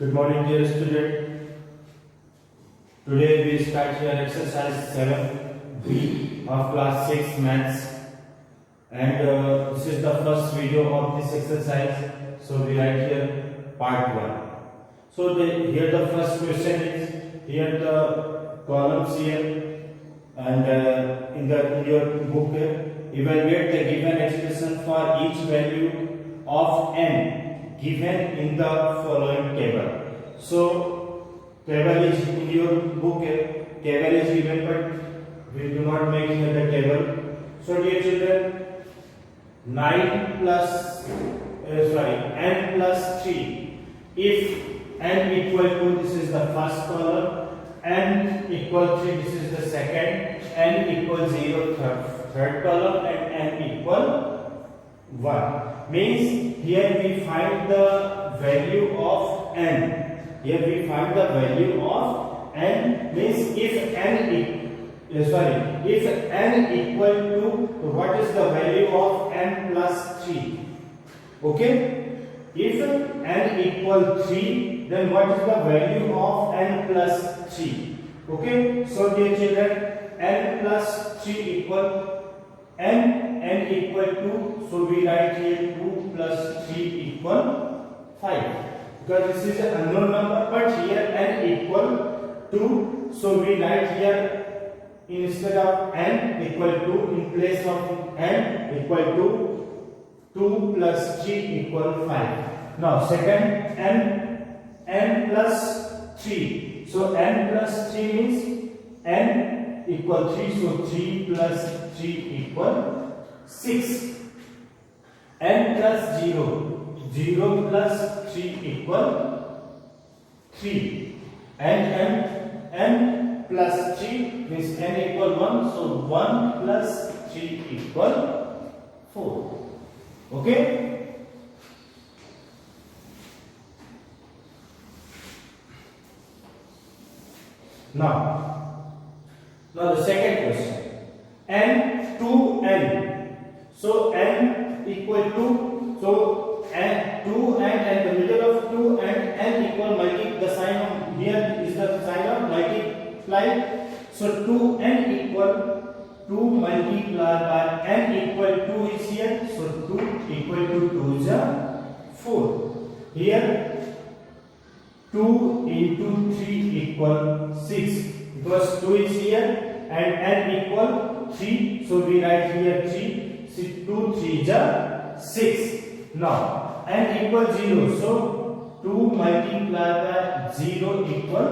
Good morning, dear student. Today we start here exercise 7B of class 6 maths, and this is the first video of this exercise. So we write here part 1. So here the first question is, here the columns here, and in your book evaluate the given expression for each value of n given in the following table. So table is in your book, table is given, but we do not make here the table. So dear children, 9 plus n plus 3. If n equal to, this is the first column, n equal 3, this is the second, n equal 0, third column, and n equal 1. Means here we find the value of n. Here we find the value of n. Means if n equal to, what is the value of n plus 3? Okay. If n equal 3, then what is the value of n plus 3? Okay. So dear children, n plus 3 equal n equal 2, so we write here 2 plus 3 equal 5, because this is an unknown number, but here n equal 2, so we write here instead of n equal 2, in place of n equal to 2 plus 3 equal 5. Now second, n plus 3, so n plus 3 means n equal 3, so 3 plus 3 equal 6. n plus 0, 0 plus 3 equal 3. And n plus 3 means n equal 1, so 1 plus 3 equal 4. Okay. Now the second question, n to n. So n equal to, so n 2n and the middle of 2 and n equal the sign of here is the sign of multiply. So 2n equal 2 multiplied by n equal 2 is here. So 2 equal to 2 is 4. Here 2 into 3 equal 6, because 2 is here and n equal 3, so we write here 3. 2 3 is 6. Now n equal 0, so 2 multiplied by 0 equal,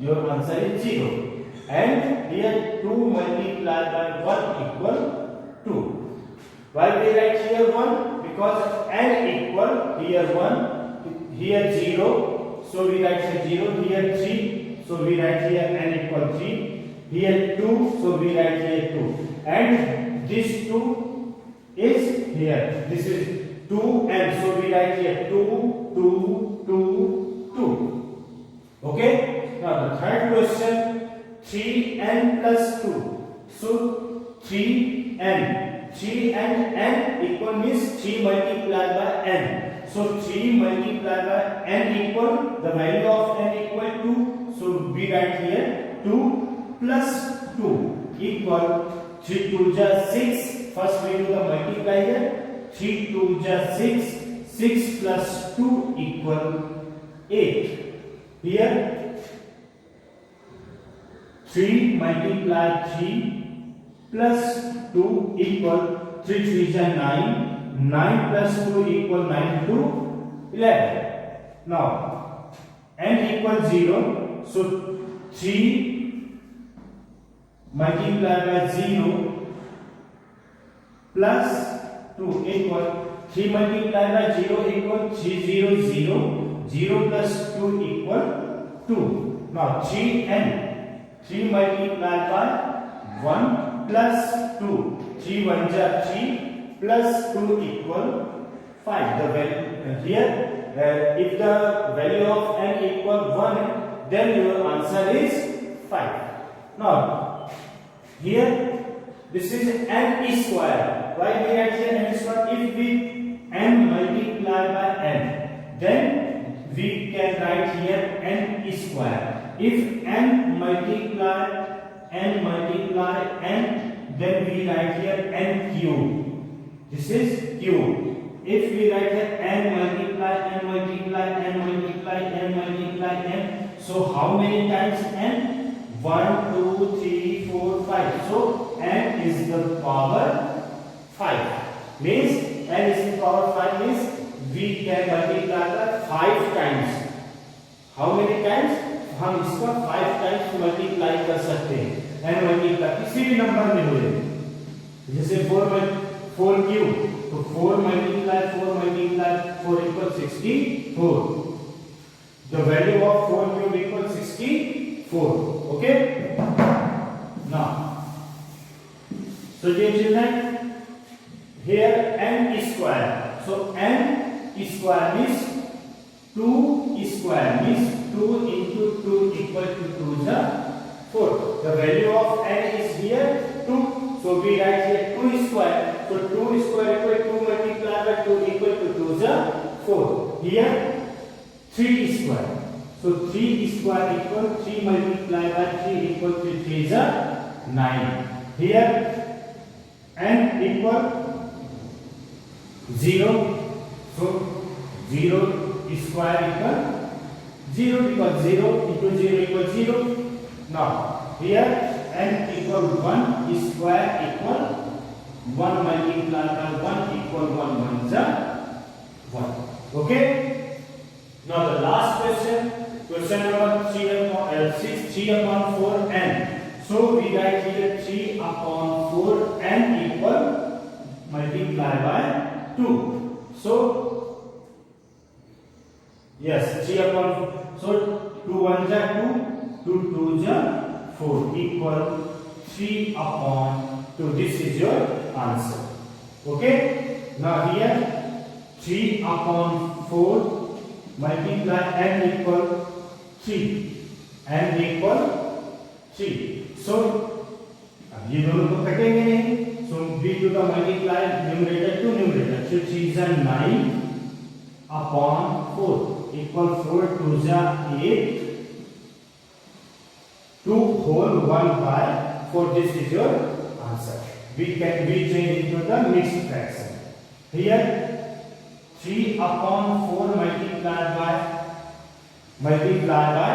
your answer is 0. And here 2 multiplied by 1 equal 2. Why we write here 1? Because n equal here 1, here 0, so we write here 0, here 3, so we write here n equal 3, here 2, so we write here 2, and this 2 is here, this is 2n, so we write here 2, 2, 2, 2. Okay. Now the third question, 3n plus 2. So 3n, 3 and n equal means 3 multiplied by n. So 3 multiplied by n equal, the value of n equal 2. So we write here 2 plus 2 equal 3 2 is 6. First we do the multiply here. 3 2 is 6. 6 plus 2 equal 8. Here 3 multiply 3 plus 2 equal 3 3 is 9. 9 plus 2 equal 9 to 11. Now n equal 0, so 3 multiplied by 0 plus 2 equal 3 multiplied by 0 equal 3 0 0. 0 plus 2 equal 2. Now 3n, 3 multiplied by 1 plus 2. 3 1 is 3 plus 2 equal 5. The value here, if the value of n equal 1, then your answer is 5. Now here this is n square. Why we write here n square? If we n multiply by n, then we can write n square. If n multiply n, then we write here n cube. This is cube. If we write here n multiply n, so how many times n? 1, 2, 3, 4, 5. So n is the power 5. Means n is the power 5 means we can multiply that 5 times. How many times? हम इसका 5 times multiply कर सकते हैं। n multiply किसी भी number में हो, जैसे 4 क्यूब, तो 4 multiply 4 equal 64. The value of 4 cube equals 64. Okay? Now, so dear children, here n square. So n square means 2 square means 2 into 2 equal to 2 is 4. The value of n is here 2. So we write here 2 square. So 2 square equal 2 multiplied by 2 equal to 2 is 4. Here 3 square. So 3 square equal 3 multiplied by 3 equal to 3 is 9. Here n equal 0. So 0 square equal 0 because 0 into 0 equals 0. Now here n equal 1 square equal 1 multiplied by 1 equal 1 is 1. Okay? Now the last question. Question number 3 upon 4 n. So we write here 3 upon 4 n equal multiply by 2. So yes, 3 upon 4. So 2 1 is 2, 2 2 is 4 equal 3 upon 2. This is your answer. Okay. Now here 3 upon 4 multiply n equal 3. n equal 3. So अब ये दोनों तो कटेंगे नहीं. So b to the multiply numerator to numerator. So 3 is 9 upon 4 equal 4 2 is 8. 2 whole 1 by 4. This is your answer. We change into the mixed fraction. Here 3 upon 4 multiplied by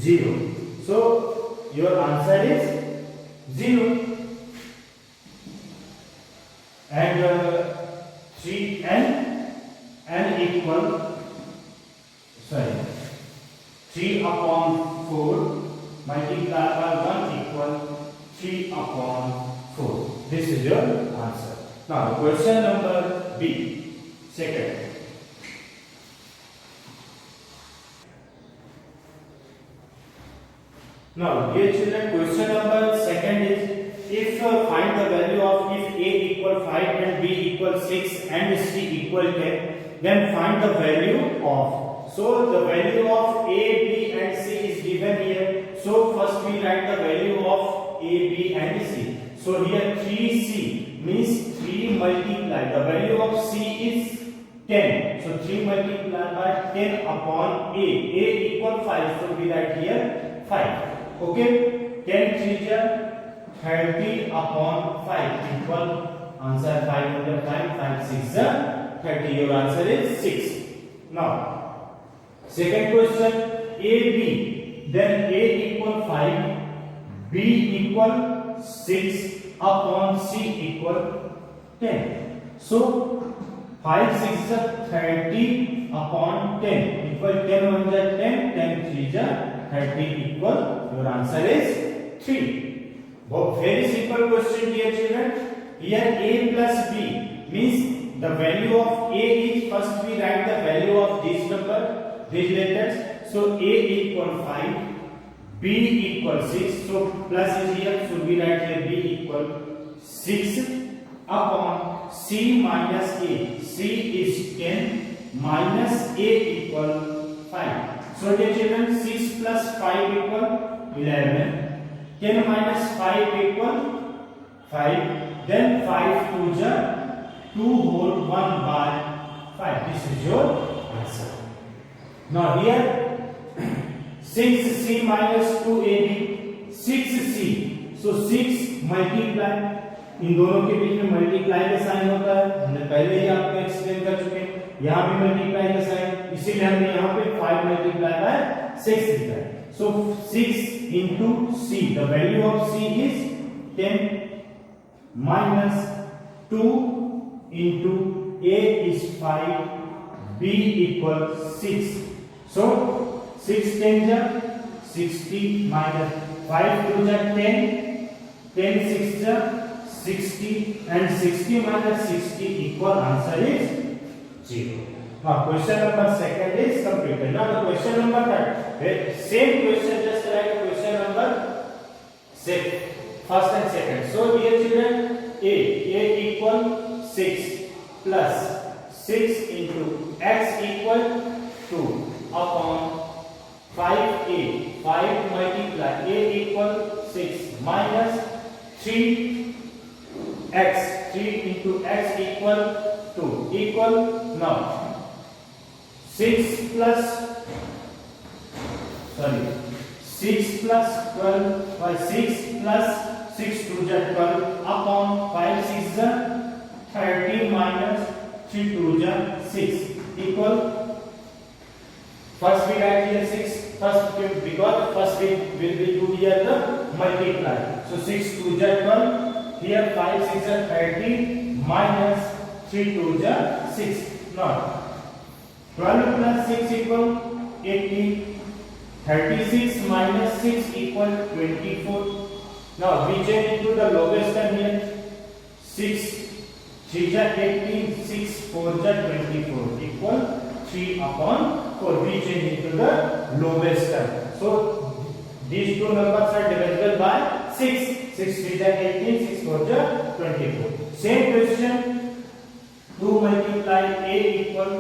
0. So your answer is 0. And 3n equal 3 upon 4 multiplied by 1 equal 3 upon 4. This is your answer. Now question number B, second. Now dear children, question number second is, if find the value of if a equal 5 and b equal 6 and c equal 10, then find the value of. So the value of a, b and c is given here. So first we write the value of a, b and c. So here 3c means 3 multiplied. The value of c is 10. So 3 multiplied by 10 upon a. A equal 5. So we write here 5. Okay, 10 3 is 30 upon 5 equal answer 5 under 5 6 is 30. Your answer is 6. Now second question, a b, then a equal 5, b equal 6 upon c equal 10. So 5 6 is 30 upon 10 equal 10 1 is 10, 10 3 is 30 equal. Your answer is 3. Very simple question, dear children. Here a plus b means the value of a is, first we write the value of this number, these letters. So a equal 5, b equal 6. So plus is here. So we write here b equal 6 upon c minus a. C is 10 minus a equal 5. So dear children, 6 plus 5 equal 11. 10 minus 5 equal 5. Then 5 2 is 2 whole 1 by 5. This is your answer. Now here 6c minus 2ab, 6c, so 6 multiply, इन दोनों के बीच में multiply का sign होता है, हमने पहले ही आपको explain कर चुके हैं। यहाँ भी मल्टीप्लाई का साइन, इसीलिए हमने यहाँ पे 5 मल्टीप्लाई बाय 6 लिखा है। सो 6 into c, the value of c is 10 minus 2 into a is 5, b equals 6. So 6 10 ja 60 minus 5 2 ja 10, 10 6 ja 60, and 60 minus 60 equal answer is 0. Now question number second is completed. Now the question number third, same question, just like question number first and second. So dear children, a equal 6 plus 6 into x equal 2 upon 5a, 5 multiply a equal 6 minus 3x, 3 into x equal 2 equal, now 6 plus 12 by 6 plus 6 2 ja 12 upon 5 6 ja 30 minus 3 2 ja 6 equal, first we write here 6 first, because first we will be do here the multiply. So 6 2 ja 12, here 5 6 ja 30 minus 3 2 ja 6. Now 12 plus 6 equal 18, 36 minus 6 equal 24. Now we change into the lowest term here. 6 3 ja 18, 6 4 ja 24 equal 3 upon 4. We change into the lowest term. So these two numbers are divisible by 6. 6 3 ja 18, 6 4 ja 24. Same question. 2 multiply a equal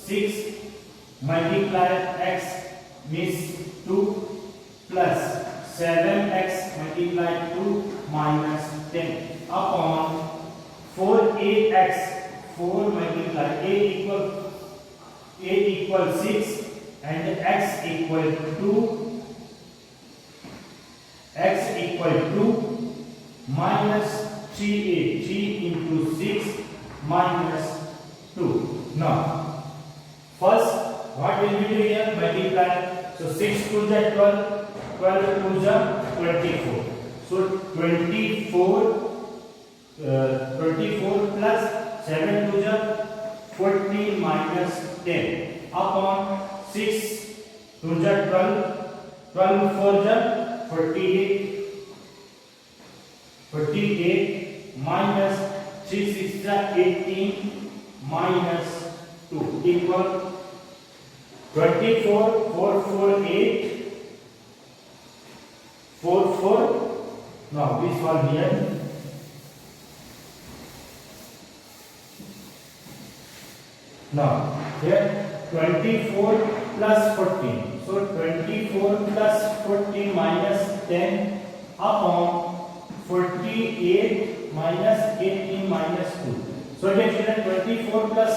6 multiply x means 2 plus 7x multiply 2 minus 10 upon 4ax, 4 multiply a equal 6 and x equal 2 minus 3a, 3 into 6 minus 2. Now first what will we do here? Multiply. So 6 2 ja 12, 12 2 ja 24. So 24 plus 7 2 ja 14 minus 10 upon 6 2 ja 12, 12 4 ja 48 minus 3 6 ja 18 minus 2 equal 24 4 4 8 4 4. Now we solve here. Now here 24 plus 14. So 24 plus 14 minus 10 upon 48 minus 18 minus 2. So here 24 plus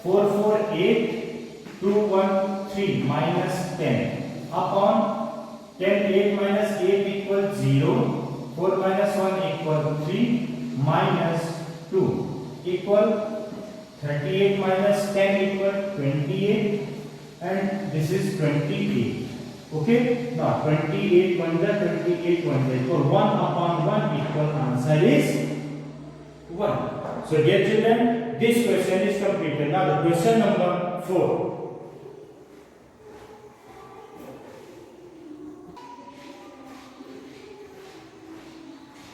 4 4 8, 2 1 3 minus 10 upon 10 8 minus 8 equal 0, 4 minus 1 equal 3 minus 2 equal 38 minus 10 equal 28, and this is 28. Okay, now 28 1 ja 28 1 ja, so 1 upon 1 equal answer is 1. So dear children, this question is completed. Now the question number 4.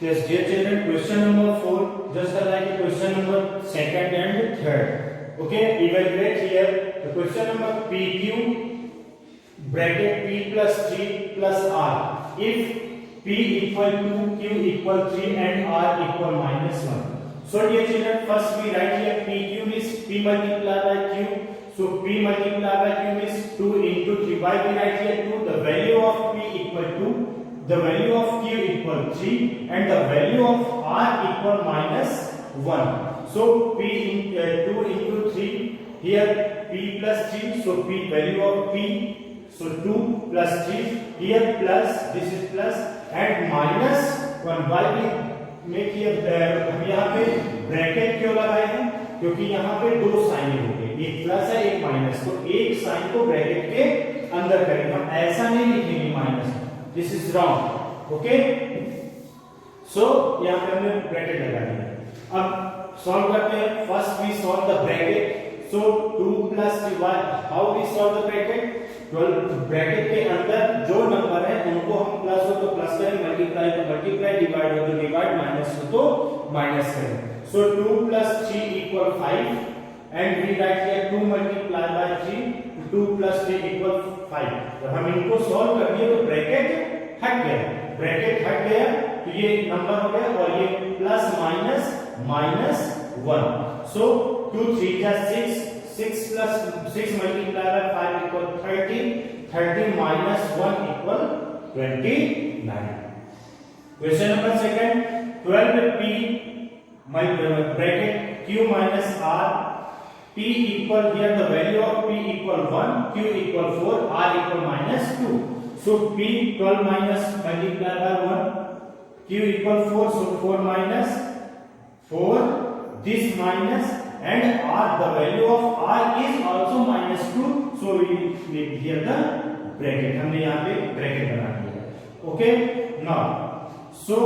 Yes, dear children, question number 4, just like question number second and third. Okay, evaluate here the question number PQ bracket P plus 3 plus R. If P equal to Q equal 3 and R equal minus 1. So dear children, first we write here PQ is P multiplied by Q. So P multiplied by Q is 2 into 3. Why we write here 2? The value of P equal 2. The value of Q equal 3 and the value of R equal minus 1. So P 2 into 3 here p plus 3, so p value of p, so 2 plus 3, here plus, this is plus and minus 1. why we make here हम यहाँ पे bracket क्यों लगाए हैं, क्योंकि यहाँ पे दो साइन हो गए, एक प्लस है एक माइनस, तो एक साइन को ब्रैकेट के अंदर करेंगे, हम ऐसा नहीं लिखेंगे minus, this is wrong, okay. So यहाँ पे हमने ब्रैकेट लगा दिया। अब सॉल्व करते हैं, first we solve the bracket, so 2 plus 3, how we solve the bracket, 12 bracket के अंदर जो नंबर है उनको हम प्लस हो तो प्लस करें, मल्टीप्लाई तो मल्टीप्लाई, डिवाइड हो तो डिवाइड, माइनस हो तो माइनस करें। सो 2 plus 3 equal 5 and we write here 2 multiplied by 3, 2 plus 3 equal 5। जब हम इनको सॉल्व कर दिए तो ब्रैकेट हट गया, ब्रैकेट हट गया तो ये नंबर हो गया और ये प्लस माइनस माइनस 1। सो 2 3 जा 6, 6 plus 6 multiplied by 5 equal 30, 30 minus 1 equal 29। Question number second, 12p bracket q minus r, p equal, here the value of p equal 1, q equal 4, r equal minus 2. So p 12 minus multiplied by 1, q equal 4, so 4 minus 4, this minus, and r, the value of r is also minus 2, so we make here the bracket, हमने यहाँ पे bracket बना दिया, okay। now so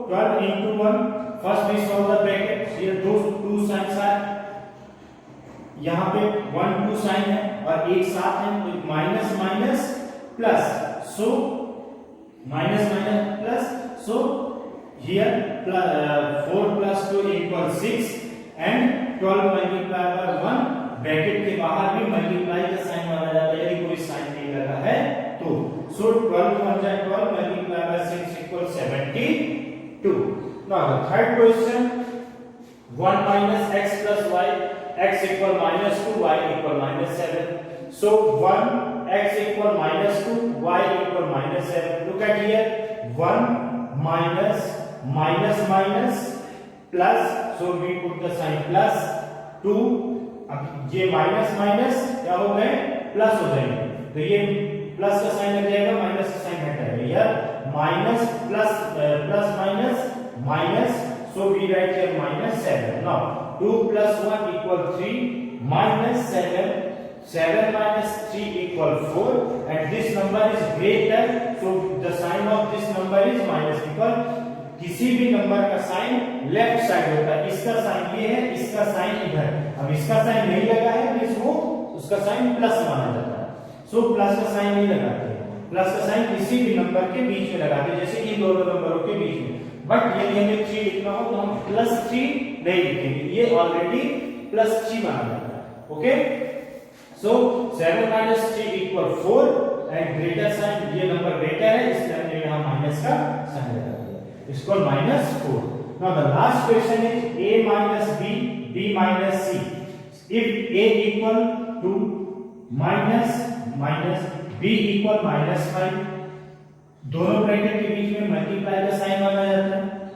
12 into 1, first we solve the bracket, here those two signs are, यहाँ पे 1 2 sign है और एक साथ है, तो minus minus plus, so minus minus plus, so here 4 plus 2 equal 6 and 12 multiplied by 1, bracket के बाहर भी मल्टीप्लाई का साइन माना जाता है यदि कोई साइन नहीं लगा है तो। सो 12 1 जा 12 multiplied by 6 equal 72। now the third question, 1 minus x plus y, x equal minus 2, y equal minus 7, so 1 x equal minus 2, y equal minus 7, look at here, 1 minus minus minus plus, so we put the sign plus, 2, अब ये minus minus क्या हो गए plus हो जाएंगे, तो ये plus का साइन लग जाएगा, माइनस का साइन हट जाएगा, यार minus plus plus minus minus, so we write here minus 7। now 2 plus 1 equal 3, minus 7, 7 minus 3 equal 4, and this number is greater, so the sign of this number is minus, because किसी भी number का sign left side होता है, इसका sign ये है, इसका sign इधर, अब इसका साइन नहीं लगा है तो इसको उसका साइन प्लस माना जाता है, सो प्लस का साइन नहीं लगाते, प्लस का साइन किसी भी नंबर के बीच में लगाते हैं, जैसे इन दोनों नंबरों के बीच में, बट यदि हमें 3 लिखना हो तो हम प्लस 3 नहीं लिखेंगे, ये ऑलरेडी प्लस 3 माना जाता है, okay. So 7 minus 3 equal 4 and greater sign, ये नंबर ग्रेटर है इसलिए हमने यहाँ माइनस का साइन लगा दिया, इसको minus 4। now the last question is a minus b, b minus c, if a equal to minus minus, b equal minus 5, दोनों ब्रैकेट के बीच में मल्टीप्लाई का साइन माना जाता है,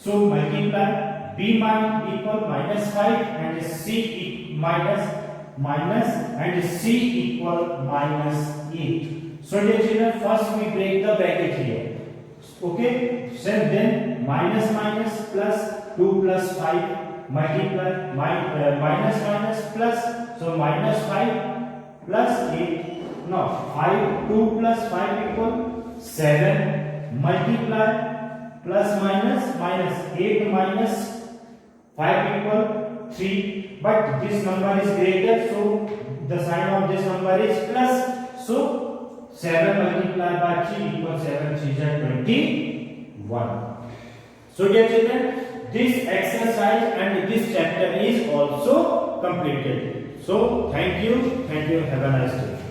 so multiply b equal minus 5 and c minus minus and c equal minus 8। so dear children, first we break the bracket here, okay, so then minus minus plus 2 plus 5 multiply minus minus plus, so minus 5 plus 8, now 5 2 plus 5 equal 7, multiply plus minus minus 8 minus 5 equal 3, but this number is greater, so the sign of this number is plus, so 7 multiplied by 3 equals 7 3 is 21। so dear children, this exercise and this chapter is also completed, so thank you, have a nice day।